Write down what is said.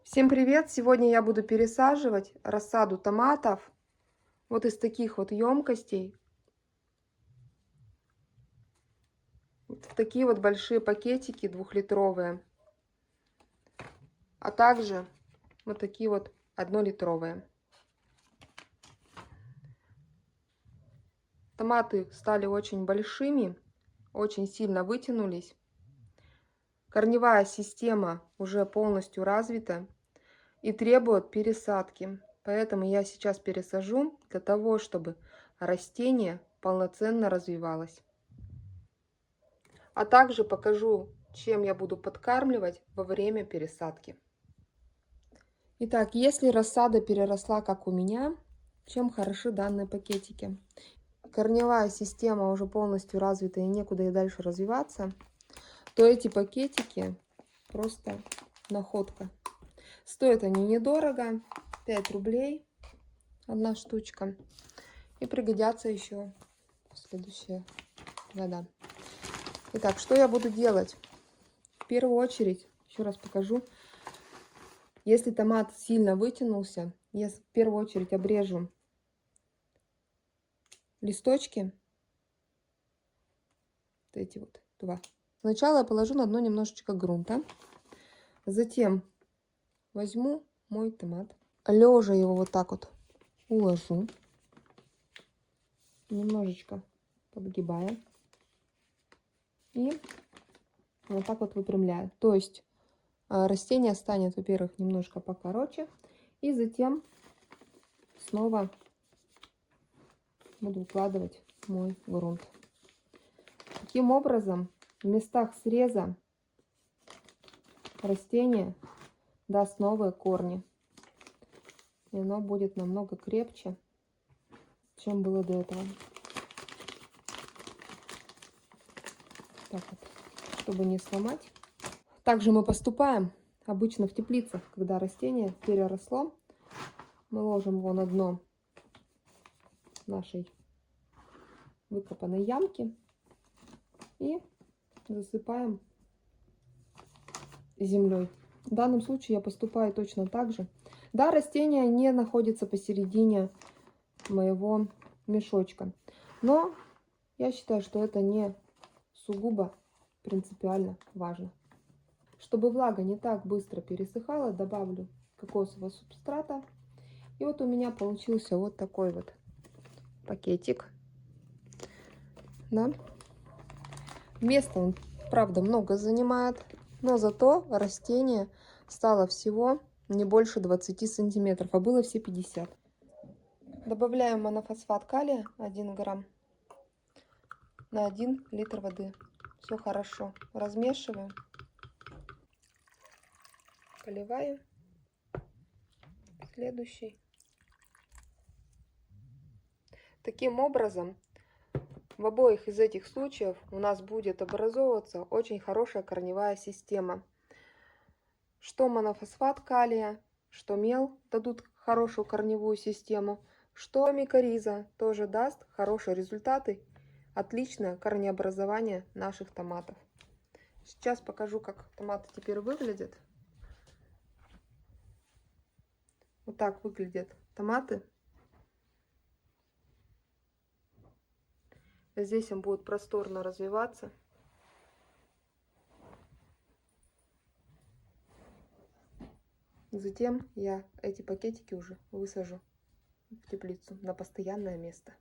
Всем привет! Сегодня я буду пересаживать рассаду томатов вот из таких вот емкостей вот в такие вот большие пакетики 2-литровые, а также вот такие вот 1-литровые. Томаты стали очень большими, очень сильно вытянулись. Корневая система уже полностью развита и требует пересадки. Поэтому я сейчас пересажу для того, чтобы растение полноценно развивалось. А также покажу, чем я буду подкармливать во время пересадки. Итак, если рассада переросла, как у меня, чем хороши данные пакетики? Корневая система уже полностью развита и некуда и дальше развиваться, то эти пакетики просто находка. Стоят они недорого, 5 рублей одна штучка, и пригодятся еще в следующие года. Итак, что я буду делать? В первую очередь, еще раз покажу, если томат сильно вытянулся, я в первую очередь обрежу листочки, вот эти вот два. Сначала я положу на дно немножечко грунта, затем возьму мой томат, лежа его вот так вот уложу, немножечко подгибая и вот так вот выпрямляю. То есть растение станет, во-первых, немножко покороче, и затем снова буду укладывать мой грунт. Таким образом, в местах среза растение даст новые корни, и оно будет намного крепче, чем было до этого. Так вот, чтобы не сломать. Также мы поступаем обычно в теплицах, когда растение переросло, мы ложим его на дно нашей выкопанной ямки и засыпаем землей. В данном случае я поступаю точно так же. Да, растение не находится посередине моего мешочка, но я считаю, что это не сугубо принципиально важно. Чтобы влага не так быстро пересыхала, добавлю кокосового субстрата. И вот у меня получился вот такой вот пакетик. Да. Места он, правда, много занимает, но зато растение стало всего не больше 20 сантиметров, а было все 50. Добавляем монофосфат калия 1 грамм на 1 литр воды. Все хорошо размешиваем, поливаю. Следующий. Таким образом, в обоих из этих случаев у нас будет образовываться очень хорошая корневая система. Что монофосфат калия, что мел дадут хорошую корневую систему, что микориза тоже даст хорошие результаты, отличное корнеобразование наших томатов. Сейчас покажу, как томаты теперь выглядят. Вот так выглядят томаты. Здесь он будет просторно развиваться. Затем я эти пакетики уже высажу в теплицу на постоянное место.